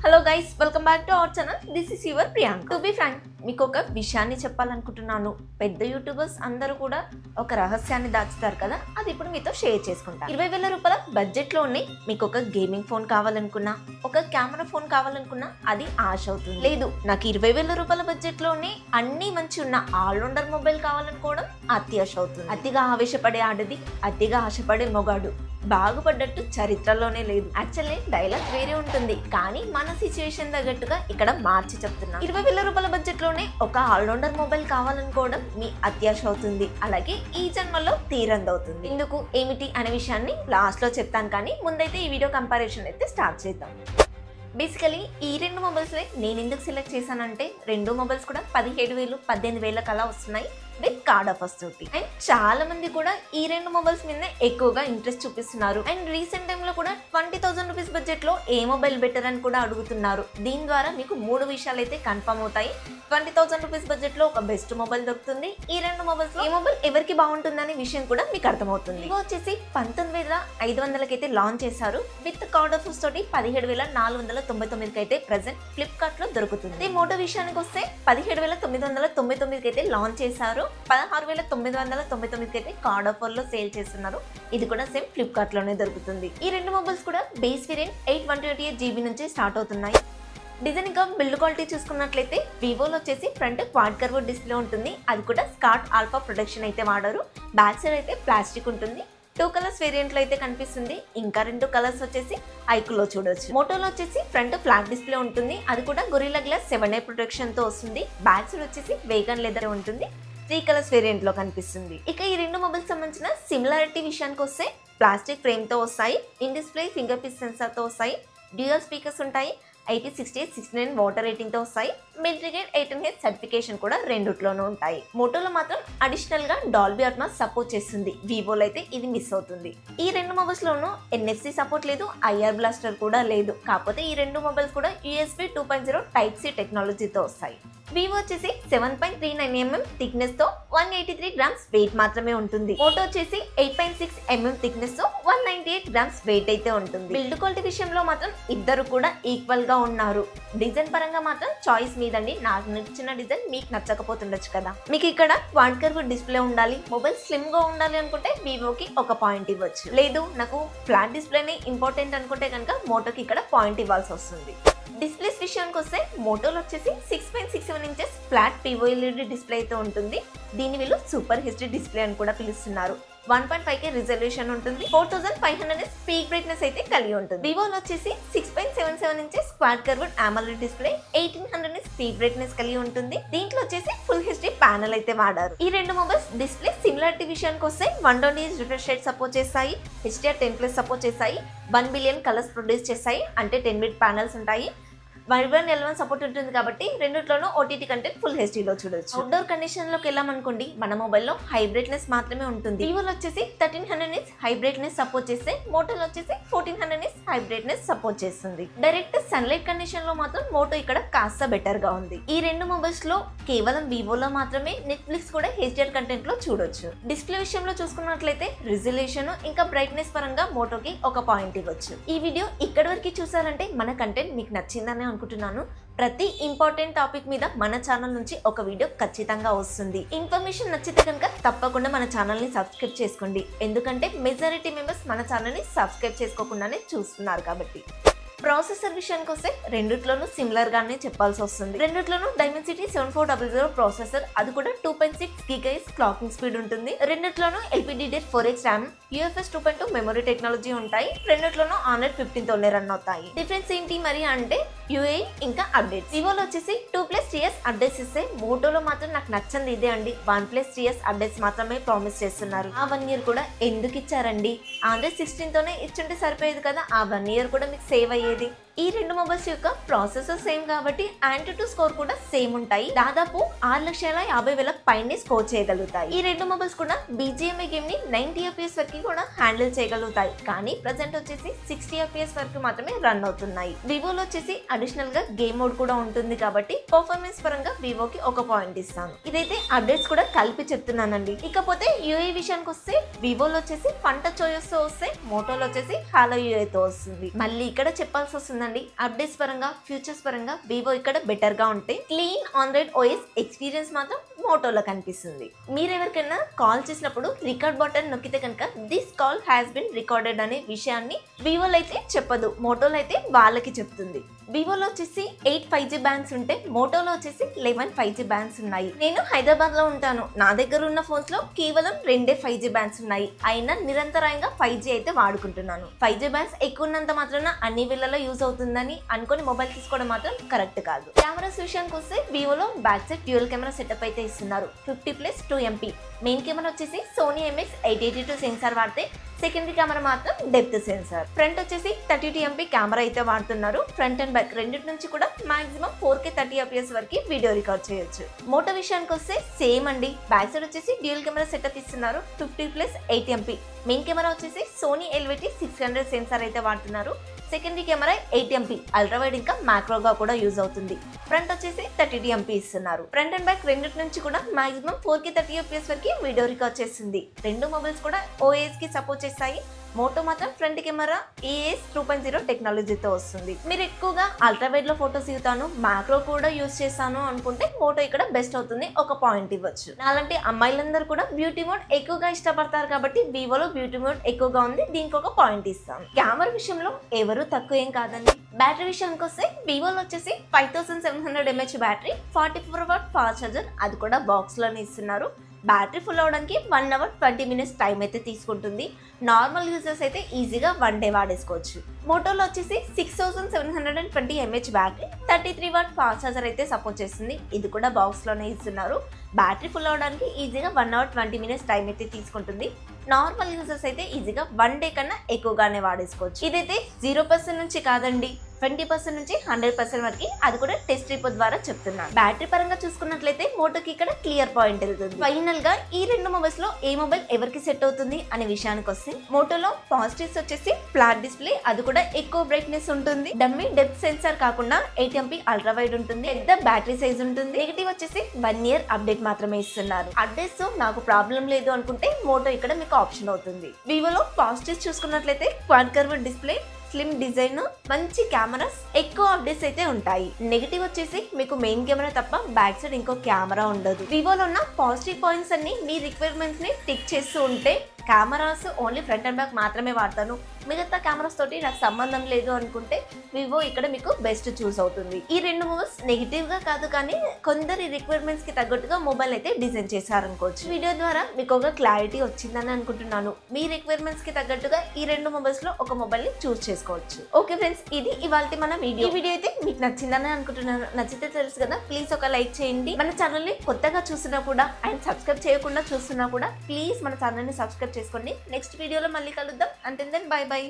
Hello guys, welcome back to our channel. This is your Priyanka. To be frank, మీకు ఒక విషయాన్ని చెప్పాలనుకుంటున్నాను. పెద్ద యూట్యూబర్స్ అందరూ కూడా ఒక రహస్యాన్ని దాచుతారు కదా, అది ఇప్పుడు మీతో షేర్ చేసుకుంటా. 20,000 రూపాయల బడ్జెట్లోనే మీకు ఒక గేమింగ్ ఫోన్ కావాలనుకున్నా, ఒక కెమెరా ఫోన్ కావాలనుకున్నా అది ఆశ అవుతుంది. లేదు, నాకు 20,000 రూపాయల బడ్జెట్లోనే అన్ని మంచి ఉన్న ఆల్రౌండర్ మొబైల్ కావాలనుకోవడం అత్యాశ అవుతుంది. అతిగా ఆవేశపడే ఆడది, అతిగా ఆశపడే మొగాడు బాగుపడ్డట్టు చరిత్రలోనే లేదు. యాక్చువల్లీ డైలాగ్ వేరే ఉంటుంది, కానీ మన సిచ్యువేషన్ తగ్గట్టుగా ఇక్కడ మార్చి చెప్తున్నా. 20,000 రూపాయల బడ్జెట్ లోనే ఒక ఆల్రౌండర్ మొబైల్ కావాలనుకోవడం మీ అత్యాశ అవుతుంది, అలాగే ఈ జన్మలో తీరందవుతుంది. ఇందుకు ఏమిటి అనే విషయాన్ని లాస్ట్ లో చెప్తాను, కానీ ముందైతే ఈ వీడియో కంపారిజన్ అయితే స్టార్ట్ చేద్దాం. బేసికలీ ఈ రెండు మొబైల్స్ నేను ఎందుకు సెలెక్ట్ చేశానంటే, రెండు మొబైల్స్ కూడా 17,000 18,000 అలా వస్తున్నాయి విత్ కార్డ్ ఆఫర్స్ తోటి. అండ్ చాలా మంది కూడా ఈ రెండు మొబైల్స్ మీద ఎక్కువగా ఇంట్రెస్ట్ చూపిస్తున్నారు. అండ్ రీసెంట్ టైంలో కూడా 20,000 రూపీస్ బడ్జెట్ లో ఏ మొబైల్ బెటర్ అని కూడా అడుగుతున్నారు. దీని ద్వారా మీకు 3 విషయాలు అయితే కన్ఫర్మ్ అవుతాయి. 20,000 రూపీస్ బడ్జెట్ లో ఒక బెస్ట్ మొబైల్ దొరుకుతుంది. ఈ రెండు మొబైల్స్ లో ఏ మొబైల్ ఎవరికి బాగుంటుందనే విషయం కూడా మీకు అర్థమవుతుంది. ఇవి వచ్చేసి 19,500కి అయితే లాంచ్ చేశారు విత్ కార్డ్ ఆఫర్స్ తోటి. 17,499కి అయితే ప్రెసెంట్ ఫ్లిప్కార్ట్ లో దొరుకుతుంది. మోటో విషయానికి వస్తే 17,999కి అయితే లాంచ్ చేశారు. 16,999కి అయితే కార్డ్ ఆఫర్ లో సేల్ చేస్తున్నారు. ఇది కూడా సేమ్ ఫ్లిప్కార్ట్ లోనే దొరుకుతుంది. ఈ రెండు మొబైల్స్ కూడా బేస్ వేరియంట్ 8/128GB నుంచి స్టార్ట్ అవుతున్నాయి. డిజైన్ ఇంకా బిల్డ్ క్వాలిటీ చూసుకున్నట్లయితే వివోలో వచ్చేసి ఫ్రంట్ క్వాడ్ కర్వ్ డిస్ప్లే ఉంటుంది. అది కూడా స్కాట్ ఆల్ఫా ప్రొటెక్షన్ అయితే వాడారు. బ్యాక్ సైడ్ అయితే ప్లాస్టిక్ ఉంటుంది. 2 కలర్స్ వేరియంట్ లో అయితే కనిపిస్తుంది. ఇంకా 2 కలర్స్ వచ్చేసి ఐకులో చూడొచ్చు. మోటోలో వచ్చేసి ఫ్రంట్ ఫ్లాట్ డిస్ప్లే ఉంటుంది. అది కూడా గొరిల్లా గ్లాస్ 7A ప్రొటెక్షన్ తో వస్తుంది. బ్యాక్ సైడ్ వచ్చేసి వేగన్ లెదర్ ఉంటుంది. 3 కలర్స్ వేరియంట్ లో కనిపిస్తుంది. ఇక ఈ రెండు మొబైల్స్ సంబంధించిన సిమిలారిటీ విషయానికి వస్తే, ప్లాస్టిక్ ఫ్రేమ్ తో వస్తాయి, in display finger print censor తో వస్తాయి, డ్యూయల్ స్పీకర్స్ ఉంటాయి, IP68 69 వాటర్ రేటింగ్ తో వస్తాయి. మిలిటరీ గ్రేడ్ 18H సర్టిఫికేషన్ కూడా రెండిట్లోనూ ఉంటాయి. మోటోలో మాత్రం అడిషనల్ గా డాల్బీ అట్మాస్ సపోర్ట్ చేస్తుంది. వివోలో అయితే ఇది మిస్ అవుతుంది. ఈ రెండు మొబైల్స్ లోనూ NFC సపోర్ట్ లేదు, IR బ్లాస్టర్ కూడా లేదు. కాకపోతే ఈ రెండు మొబైల్స్ కూడా USB 2.0 Type C టెక్నాలజీతో వస్తాయి. వివో వచ్చేసి 7.39mm థిక్నెస్ తో 183 గ్రామ్స్ వెయిట్ మాత్రమే ఉంటుంది. మోటో వచ్చేసి 8.6mm థిక్నెస్ తో 198 గ్రామ్స్ వెయిట్ అయితే ఉంటుంది. బిల్డ్ క్వాలిటీ విషయంలో మాత్రం ఇద్దరు కూడా ఈక్వల్ గా ఉన్నారు. డిజైన్ పరంగా మాత్రం చాయిస్ మీదండి. నాకు నచ్చిన డిజైన్ మీకు నచ్చకపోతుండొచ్చు కదా. మీకు ఇక్కడ క్వాడ్ కర్వ్ డిస్ప్లే ఉండాలి, మొబైల్ స్లిమ్ గా ఉండాలి అనుకుంటే వివోకి ఒక పాయింట్ ఇవ్వచ్చు. లేదు, నాకు ఫ్లాట్ డిస్ప్లేనే ఇంపార్టెంట్ అనుకుంటే కనుక మోటోకి ఇక్కడ పాయింట్ ఇవ్వాల్సి వస్తుంది. డిస్ప్లేస్ విషయానికి వస్తే మోటోలో వచ్చేసి 6.67 ఇంచెస్ ఫ్లాట్ POLED డిస్ప్లే అయితే ఉంటుంది. దీని వీళ్ళు సూపర్ హెచ్డి డిస్ప్లే అని కూడా పిలుస్తున్నారు. 1.5K రిజల్యూషన్ ఉంటుంది. 4500 పీక్ బ్రైట్నెస్ అయితే కలిగి ఉంటుంది. వివోలో వచ్చేసి 6.77 inches quad curved AMOLED display 1800 peak brightness కలిగి ఉంటుంది. దీంట్లో వచ్చేసి ఫుల్ హెచ్డి ప్యానల్ అయితే వాడారు. ఈ రెండు మొబైల్స్ డిస్ప్లే సిమిలారిటీ విషయానికి వస్తే 120Hz రిఫ్రెష్ రేట్ సపోర్ట్ చేస్తాయి, HDR10+ సపోర్ట్ చేస్తాయి, 1 బిలియన్ కలర్స్ ప్రొడ్యూస్ చేస్తాయి, అంటే 10 బిట్ ప్యానల్స్ ఉంటాయి. 1/11 సపోర్ట్ ఉంటుంది కాబట్టి రెండిట్లోనూ OTT కంటెంట్ ఫుల్ హెచ్డీలో చూడొచ్చు. అవుట్డోర్ కండిషన్ లోకి వెళ్ళామనుకోండి, మన మొబైల్లో హై బ్రైట్నెస్ మాత్రమే ఉంటుంది. వివోలో వచ్చేసి 1300 హై బ్రైట్నెస్ సపోర్ట్ చేస్తే, మోటోలో వచ్చేసి 1400 హై బ్రైట్నెస్ సపోర్ట్ చేస్తుంది. డైరెక్ట్ సన్లైట్ కండిషన్ లో మాత్రం మోటో ఇక్కడ కాస్త బెటర్ గా ఉంది. ఈ రెండు మొబైల్స్ లో కేవలం వివోలో మాత్రమే నెట్ఫ్లిక్స్ కూడా HDR కంటెంట్ లో చూడొచ్చు. డిస్ప్లే విషయంలో చూసుకున్నట్లయితే రిజల్యూషన్ ఇంకా బ్రైట్నెస్ పరంగా మోటోకి ఒక పాయింట్ ఇవ్వచ్చు. ఈ వీడియో ఇక్కడి వరకు చూసారంటే మన కంటెంట్ మీకు నచ్చిందని అనుకుంటున్నాను. ప్రతి ఇంపార్టెంట్ టాపిక్ మీద మన ఛానల్ నుంచి ఒక వీడియో ఖచ్చితంగా వస్తుంది. ఇన్ఫర్మేషన్ నచ్చితే కనుక తప్పకుండా మన ఛానల్ ని సబ్స్క్రైబ్ చేసుకోండి. ఎందుకంటే మెజారిటీ మెంబర్స్ మన ఛానల్ ని సబ్స్క్రైబ్ చేసుకోకుండానే చూస్తున్నారు కాబట్టి. ప్రాసెసర్ విషయానికి వస్తే రెండిట్లోనూ సిమిలర్ గానే చెప్పాల్సి వస్తుంది. రెండిట్లోనూ Dimensity 7400 ప్రాసెసర్, అది కూడా 2.6 GHz క్లాకింగ్ స్పీడ్ ఉంటుంది. రెండిట్లోనూ LPDDR4X RAM, UFS 2.2 memory technology ఉంటాయి. రెండిట్లోనూ Android 15 తోనే రన్ అవుతాయి. డిఫరెన్స్ ఏంటి మరి అంటే UAE ఇంకా అప్డేట్స్. వివోలో వచ్చేసి 2+ years అప్డేట్స్ ఇస్తే, మోటోలో మాత్రం నాకు నచ్చింది ఇదే అండి. 1+ years అప్డేట్స్ మాత్రమే ప్రామిస్ చేస్తున్నారు. ఆ 1 year కూడా ఎందుకు ఇచ్చారండి? Android 16 తోనే ఇచ్చుంటే సరిపోయేది కదా. ఆ 1 year కూడా మీకు సేవ్ అయ్యేది. ఈ రెండు మొబైల్స్ యొక్క ప్రాసెసర్ సేమ్ కాబట్టి AnTuTu స్కోర్ కూడా సేమ్ ఉంటాయి. దాదాపు 6,50,000 పైనే స్కోర్ చేయగలుగుతాయి. ఈ రెండు మొబైల్స్ కూడా BGMI గేమ్ ని 90 FPS వరకు కూడా హ్యాండిల్ చేయగలుగుతాయి. కానీ ప్రెసెంట్ వచ్చేసి 60 FPS వరకు మాత్రమే రన్ అవుతున్నాయి. వివోలో వచ్చేసి అడిషనల్ గా గేమ్ మోడ్ కూడా ఉంటుంది కాబట్టి పర్ఫార్మెన్స్ పరంగా వివోకి ఒక పాయింట్ ఇస్తాను. ఇదైతే అప్డేట్స్ కూడా కలిపి చెప్తున్నానండి. ఇకపోతే UI విషయానికి వస్తే, వివోలో వచ్చేసి ఫన్ టచ్ OS తో వస్తే, మోటోలో వచ్చేసి హాలో UI తో వస్తుంది. మళ్ళీ ఇక్కడ చెప్పాల్సి వస్తుంది అనిపిస్తుందండి. అప్డేట్స్ పరంగా ఫ్యూచర్స్ పరంగా వివో ఇక్కడ బెటర్ గా ఉంటాయి. క్లీన్ ఆండ్రాయిడ్ ఓఎస్ ఎక్స్పీరియన్స్ మాత్రం మోటోలో కనిపిస్తుంది. మీరు ఎవరికైనా కాల్ చేసినప్పుడు రికార్డ్ బటన్ నొక్కితే కనుక this call has been recorded అనే విషయాన్ని వివోలో అయితే చెప్పదు, మోటోలో అయితే వాళ్ళకి చెప్తుంది. వివోలో వచ్చేసి 8 5G బ్యాండ్స్ ఉంటే మోటోలో వచ్చేసి 11 5G బ్యాండ్స్ ఉన్నాయి. నేను హైదరాబాద్ లో ఉంటాను, నా దగ్గర ఉన్న ఫోన్స్ లో కేవలం 2 5G బ్యాండ్స్ ఉన్నాయి. అయినా నిరంతరంగా 5G అయితే వాడుకుంటున్నాను. 5G బ్యాండ్స్ ఎక్కువ ఉన్నంత మాత్రాన అన్ని వేళల్లో యూజ్ అవుతుందని అనుకొని మొబైల్ తీసుకోవడం మాత్రం కరెక్ట్ కాదు. కెమెరాస్ విషయానికి వస్తే వివోలో back side dual camera setup అయితే ఇస్తున్నారు. 50+2 MP మెయిన్ కెమెరా వచ్చేసి సోనీ MX882 సెన్సార్ వాడితే సెకండరీ కెమెరా మాత్రం డెప్త్ సెన్సార్. ఫ్రంట్ వచ్చేసి 32 MP కెమెరా అయితే వాడుతున్నారు. ఫ్రంట్ అండ్ బ్యాక్ రెండింటి నుంచి కూడా మాక్సిమం 4K 30 fps వరకు వీడియో రికార్డ్ చేయొచ్చు. మోటో విషయానికి వస్తే సేమ్ అండి. బ్యాక్ సైడ్ వచ్చేసి డ్యూయల్ కెమెరా సెటప్ ఇస్తున్నారు. 50+8 MP మెయిన్ కెమెరా వచ్చేసి సోనీ LVT600 సెన్సార్ అయితే వాడుతున్నారు. Secondary camera 8 MP ultra wide ఇంకా మ్యాక్రోగా కూడా యూజ్ అవుతుంది. ఫ్రంట్ వచ్చేసి 32 MP ఇస్తున్నారు. ఫ్రంట్ అండ్ బ్యాక్ రెండింటి నుంచి కూడా మాక్సిమం 4K 30 fps వరకు వీడియో రికార్డ్ చేస్తుంది. రెండు మొబైల్స్ కూడా OIS కి సపోర్ట్ చేస్తాయి. మోటో మాత్రం ఫ్రంట్ కెమెరా EOS 2.0 టెక్నాలజీతో వస్తుంది. మీరు ఎక్కువగా అల్ట్రా వైడ్ లో ఫోటోస్ దిగుతాను, మ్యాక్రో కూడా యూజ్ చేస్తాను అనుకుంటే మోటో ఇక్కడ బెస్ట్ అవుతుంది. ఒక పాయింట్ ఇవ్వచ్చు. అలాంటి అమ్మాయిలందరూ కూడా బ్యూటీ మోడ్ ఎక్కువగా ఇష్టపడతారు కాబట్టి వివోలో బ్యూటీ మోడ్ ఎక్కువగా ఉంది, దీనికి ఒక పాయింట్ ఇస్తాను. కెమెరా విషయంలో ఎవరు తక్కువ ఏం కాదండి. బ్యాటరీ విషయానికి వస్తే వివోలో వచ్చేసి 5700 mAh battery, 44W fast charger, అది కూడా బాక్స్ లోనే ఇస్తున్నారు. బ్యాటరీ ఫుల్ అవడానికి 1 hour 20 minutes టైం అయితే తీసుకుంటుంది. నార్మల్ యూజర్స్ అయితే ఈజీగా 1 day వాడేసుకోవచ్చు. మోటోలో వచ్చేసి 6720 mAh battery, 33W fast charger అయితే సపోర్ట్ చేస్తుంది. ఇది కూడా బాక్స్ లోనే ఇస్తున్నారు. బ్యాటరీ ఫుల్ అవడానికి ఈజీగా 1 hour 20 minutes టైం అయితే తీసుకుంటుంది. నార్మల్ యూజర్స్ అయితే ఈజీగా 1 day కన్నా ఎక్కువగానే వాడేసుకోవచ్చు. ఇదైతే 0% నుంచి కాదండి, 20% నుంచి 100% వరకు, అది కూడా టెస్ట్ రిపోర్ట్ ద్వారా చెప్తున్నాను. బ్యాటరీ పరంగా చూసుకున్నట్లయితే మోటోకి ఇక్కడ క్లియర్ పాయింట్ వెళ్తుంది. ఫైనల్ గా ఈ రెండు మొబైల్స్ లో ఏ మొబైల్ ఎవరికి సెట్ అవుతుంది అనే విషయానికి వస్తే మోటోలో పాజిటివ్స్ వచ్చేసి ఫ్లాట్ డిస్ప్లే, అది కూడా ఎక్కువ బ్రైట్నెస్ ఉంటుంది. డమ్మీ డెప్త్ సెన్సార్ కాకుండా 8 MP అల్ట్రా వైడ్ ఉంటుంది. పెద్ద బ్యాటరీ సైజ్ ఉంటుంది. నెగిటివ్ వచ్చేసి 1 year అప్డేట్ మాత్రమే ఇస్తున్నారు. అప్డేట్స్ తో నాకు ప్రాబ్లం లేదు అనుకుంటే మోటో ఇక్కడ మీకు ఆప్షన్ అవుతుంది. వివోలో పాజిటివ్స్ చూసుకున్నట్లయితే quad curve display, slim design, మంచి కెమెరాస్, ఎక్కువ అప్డేట్స్ అయితే ఉంటాయి. నెగిటివ్ వచ్చేసి మీకు మెయిన్ కెమెరా తప్ప బ్యాక్ సైడ్ ఇంకో కెమెరా ఉండదు. వివోలో ఉన్న పాజిటివ్ పాయింట్స్ అన్ని మీ రిక్వైర్మెంట్స్ ని టిక్ చేస్తూ ఉంటే cameras only front and back మాత్రమే వాడతాను, మిగతా కెమెరాస్ తోటి నాకు సంబంధం లేదు అనుకుంటే వివో ఇక్కడ మీకు బెస్ట్ చూస్ అవుతుంది. ఈ రెండు మొబైల్స్ నెగిటివ్ గా కాదు కానీ కొందరి రిక్వైర్మెంట్స్ కి తగ్గట్టుగా మొబైల్ అయితే డిజైన్ చేశారనుకోవచ్చు. వీడియో ద్వారా మీకు ఒక క్లారిటీ వచ్చిందని అనుకుంటున్నాను. మీ రిక్వైర్మెంట్స్ కి తగ్గట్టుగా ఈ రెండు మొబైల్స్ లో ఒక మొబైల్ ని చూస్ చేసుకోవచ్చు. ఓకే ఫ్రెండ్స్, ఇది ఇవాల్టి మన వీడియో. ఈ వీడియో అయితే మీకు నచ్చిందని అనుకుంటున్నాను. నచ్చితే తెలుసు కదా, ప్లీజ్ ఒక లైక్ చేయండి. మన ఛానల్ ని కొత్తగా చూసినా కూడా అండ్ సబ్స్క్రైబ్ చేయకుండా చూస్తున్నా కూడా ప్లీజ్ మన ఛానల్ ని సబ్స్క్రైబ్ చేసుకోండి. నెక్స్ట్ వీడియోలో మళ్ళీ కలుద్దాం. Until then bye by.